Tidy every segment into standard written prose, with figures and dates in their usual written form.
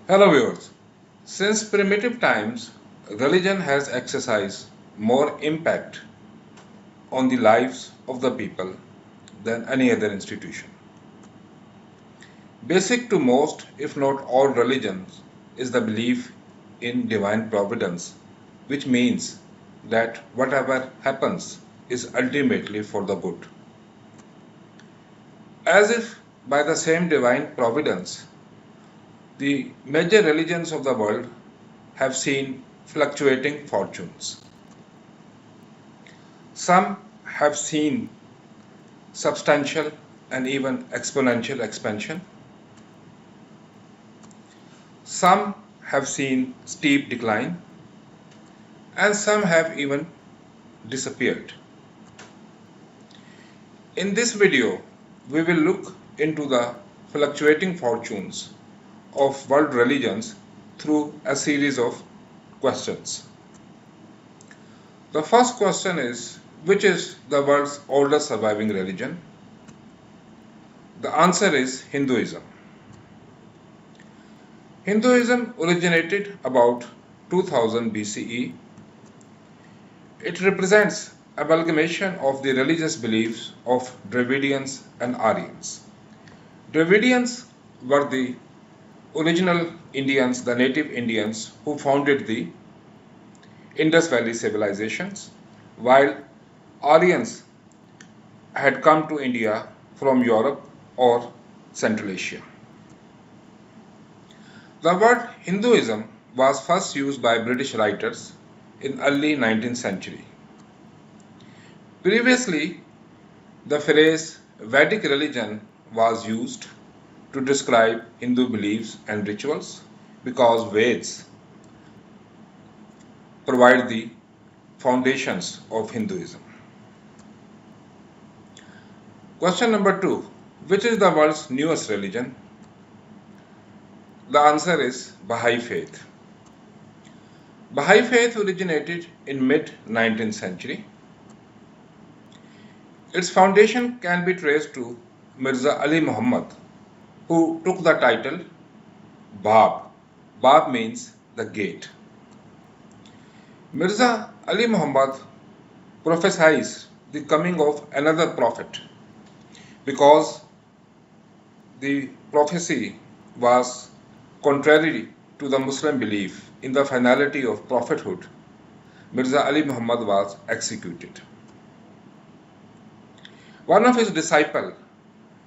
Hello viewers. Since primitive times, religion has exercised more impact on the lives of the people than any other institution. Basic to most, if not all religions, is the belief in divine providence, which means that whatever happens is ultimately for the good. As if by the same divine providence, the major religions of the world have seen fluctuating fortunes. Some have seen substantial and even exponential expansion. Some have seen steep decline, and some have even disappeared. In this video, we will look into the fluctuating fortunes of world religions through a series of questions. The first question is, which is the world's oldest surviving religion? The answer is Hinduism. Hinduism originated about 2000 BCE. It represents amalgamation of the religious beliefs of Dravidians and Aryans. Dravidians were the original Indians, the native Indians who founded the Indus Valley civilizations, while Aryans had come to India from Europe or Central Asia. The word Hinduism was first used by British writers in early 19th century. Previously, the phrase Vedic religion was used to describe Hindu beliefs and rituals because Veds provide the foundations of Hinduism. Question number 2. Which is the world's newest religion? The answer is Bahai Faith. Bahai Faith originated in mid-19th century. Its foundation can be traced to Mirza Ali Muhammad, who took the title Bab. Bab means the gate. Mirza Ali Muhammad prophesied the coming of another prophet because the prophecy was contrary to the Muslim belief in the finality of prophethood. Mirza Ali Muhammad was executed. One of his disciples,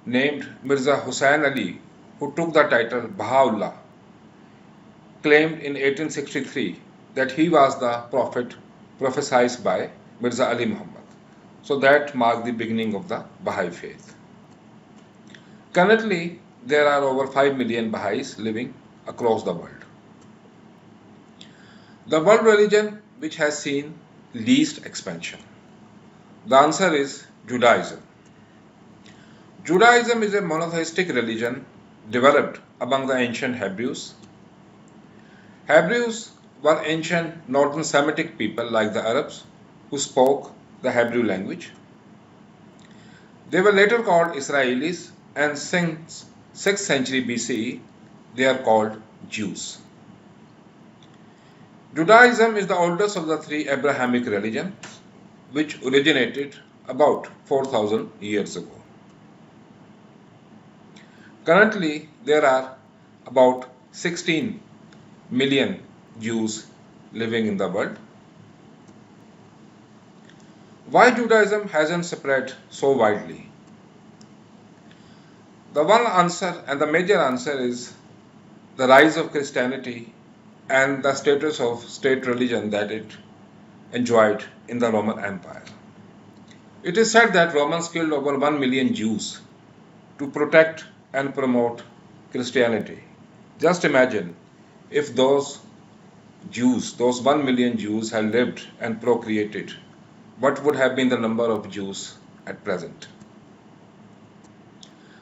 named Mirza Hussain Ali, who took the title Baha'u'llah, claimed in 1863 that he was the prophet prophesied by Mirza Ali Muhammad. So that marked the beginning of the Bahai faith. Currently, there are over 5 million Baha'is living across the world. The world religion which has seen least expansion. The answer is Judaism. Judaism is a monotheistic religion developed among the ancient Hebrews. Hebrews were ancient northern Semitic people like the Arabs who spoke the Hebrew language. They were later called Israelis, and since 6th century BCE they are called Jews. Judaism is the oldest of the three Abrahamic religions which originated about 4000 years ago. Currently, there are about 16 million Jews living in the world. Why Judaism hasn't spread so widely? The one answer and the major answer is the rise of Christianity and the status of state religion that it enjoyed in the Roman Empire. It is said that Romans killed over 1 million Jews to protect and promote Christianity. Just imagine if those Jews, those 1 million Jews had lived and procreated, what would have been the number of Jews at present?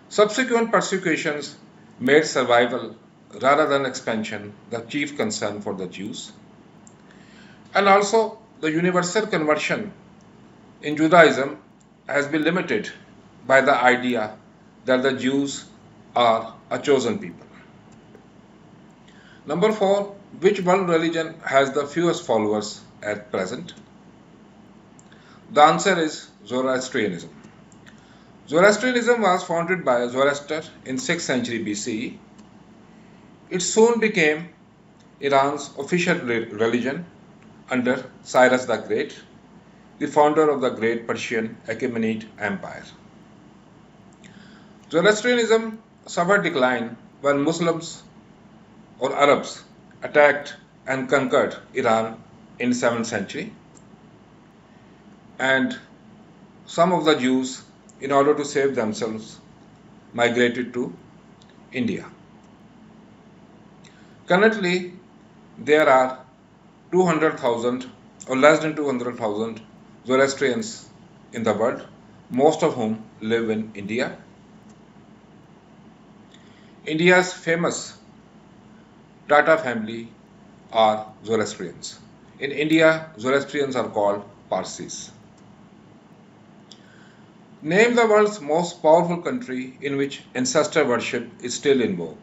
Subsequent persecutions made survival rather than expansion the chief concern for the Jews. And also the universal conversion in Judaism has been limited by the idea that the Jews are a chosen people. Number 4. Which world religion has the fewest followers at present? The answer is Zoroastrianism. Zoroastrianism was founded by Zoroaster in 6th century BCE. It soon became Iran's official religion under Cyrus the Great, the founder of the great Persian Achaemenid Empire. Zoroastrianism suffered decline when Muslims or Arabs attacked and conquered Iran in 7th century, and some of the Jews, in order to save themselves, migrated to India. Currently, there are 200,000 or less than 200,000 Zoroastrians in the world, most of whom live in India. India's famous Tata family are Zoroastrians. In India, Zoroastrians are called Parsis. Name the world's most powerful country in which ancestor worship is still in vogue.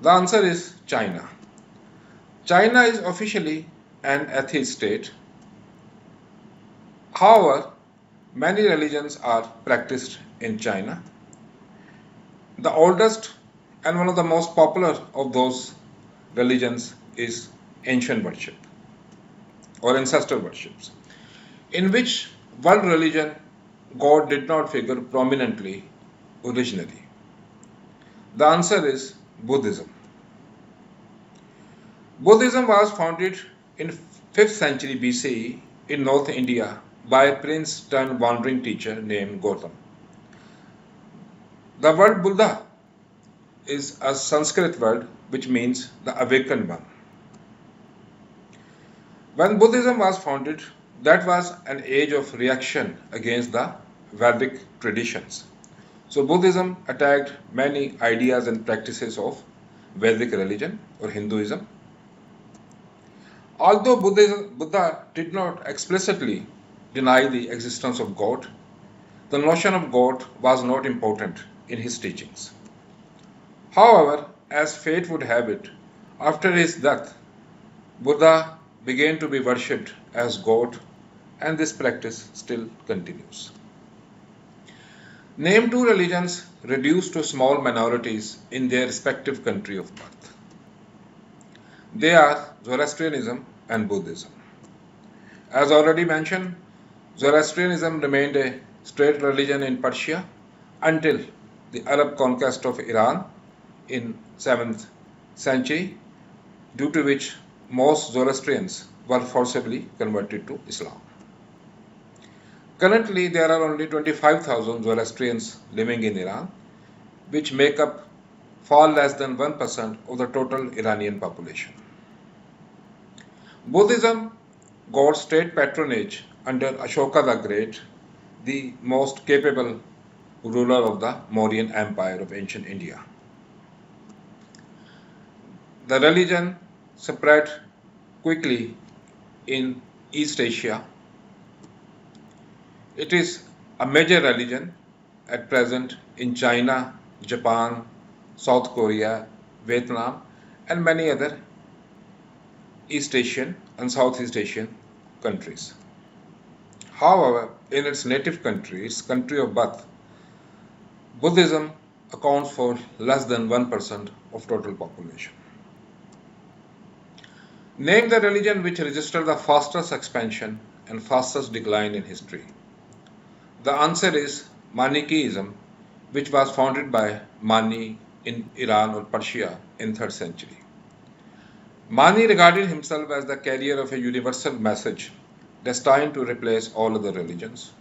The answer is China. China is officially an atheist state. However, many religions are practiced in China. The oldest and one of the most popular of those religions is ancient worship or ancestor worships, in which world religion God did not figure prominently originally. The answer is Buddhism. Buddhism was founded in 5th century BCE in North India by a prince turned wandering teacher named Gautam. The word Buddha is a Sanskrit word which means the awakened one. When Buddhism was founded, that was an age of reaction against the Vedic traditions. So Buddhism attacked many ideas and practices of Vedic religion or Hinduism. Although Buddha did not explicitly deny the existence of God, the notion of God was not important in his teachings. However, as fate would have it, after his death, Buddha began to be worshipped as God, and this practice still continues. Name two religions reduced to small minorities in their respective country of birth. They are Zoroastrianism and Buddhism. As already mentioned, Zoroastrianism remained a state religion in Persia until the Arab conquest of Iran in 7th century, due to which most Zoroastrians were forcibly converted to Islam. Currently, there are only 25,000 Zoroastrians living in Iran, which make up far less than 1% of the total Iranian population. Buddhism got state patronage under Ashoka the Great, the most capable ruler of the Mauryan Empire of ancient India. The religion spread quickly in East Asia. It is a major religion at present in China, Japan, South Korea, Vietnam, and many other East Asian and Southeast Asian countries. However, in its native country, its country of birth, Buddhism accounts for less than 1% of total population. Name the religion which registered the fastest expansion and fastest decline in history. The answer is Manichaeism, which was founded by Mani in Iran or Persia in 3rd century. Mani regarded himself as the carrier of a universal message destined to replace all other religions.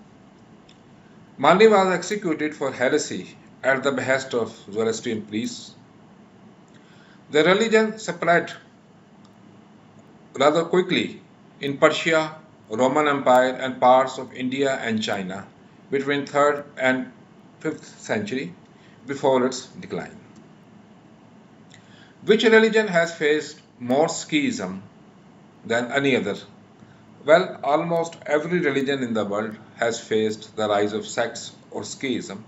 Mani was executed for heresy at the behest of Zoroastrian priests. The religion spread rather quickly in Persia, Roman Empire, and parts of India and China between 3rd and 5th century before its decline. Which religion has faced more schism than any other? Well, almost every religion in the world has faced the rise of sects or schism.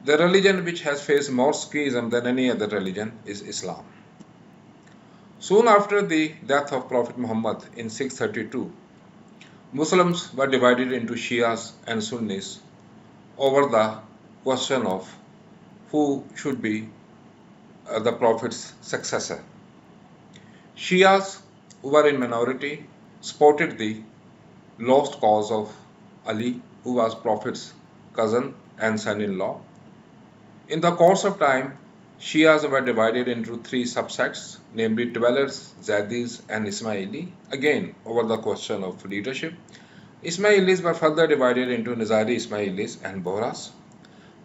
The religion which has faced more schism than any other religion is Islam. Soon after the death of Prophet Muhammad in 632, Muslims were divided into Shias and Sunnis over the question of who should be the Prophet's successor. Shias, who were in minority, supported the lost cause of Ali, who was Prophet's cousin and son-in-law. In the course of time, Shias were divided into three subsects, namely Dwellers, Zaydis and Ismaili, again over the question of leadership. Ismailis were further divided into Nizari Ismailis and Bohras.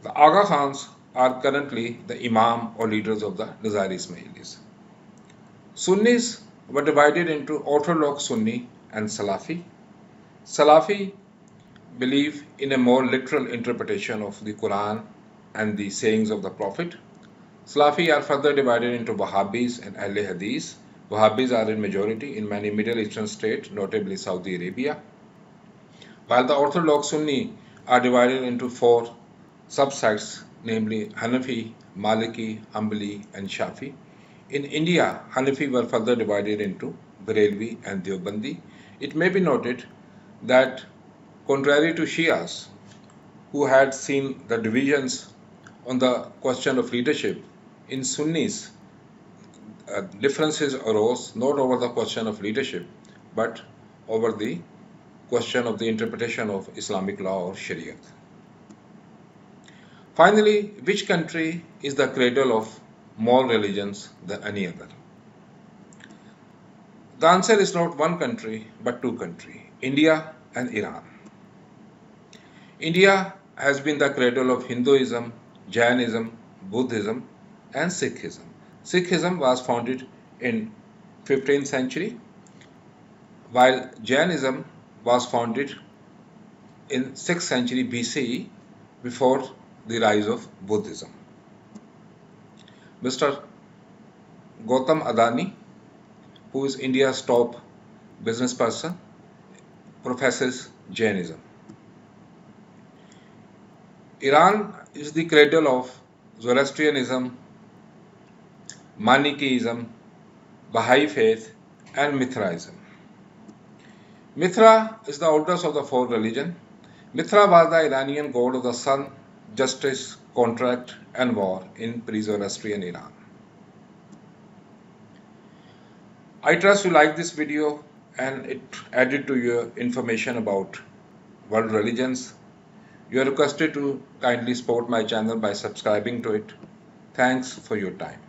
The Aga Khans are currently the Imam or leaders of the Nizari Ismailis. Sunnis were divided into Orthodox Sunni and Salafi. Salafi believe in a more literal interpretation of the Quran and the sayings of the Prophet. Salafi are further divided into Wahhabis and Ahl Hadith. Wahhabis are in majority in many Middle Eastern states, notably Saudi Arabia, while the Orthodox Sunni are divided into four subsects, namely Hanafi, Maliki, Hanbali and Shafi. In India, Hanafi were further divided into Barelvi and Deobandi. It may be noted that contrary to Shias, who had seen the divisions on the question of leadership, in Sunnis, differences arose not over the question of leadership, but over the question of the interpretation of Islamic law or Shariat. Finally, which country is the cradle of more religions than any other? The answer is not one country, but two countries, India and Iran. India has been the cradle of Hinduism, Jainism, Buddhism and Sikhism. Sikhism was founded in 15th century, while Jainism was founded in 6th century BCE before the rise of Buddhism. Mr. Gautam Adani, who is India's top business person, professes Jainism. Iran is the cradle of Zoroastrianism, Manichaeism, Bahai Faith and Mithraism. Mithra is the oldest of the four religions. Mithra was the Iranian god of the sun, justice, contract and war in pre-Zoroastrian Iran. I trust you like this video and it added to your information about world religions. You are requested to kindly support my channel by subscribing to it. Thanks for your time.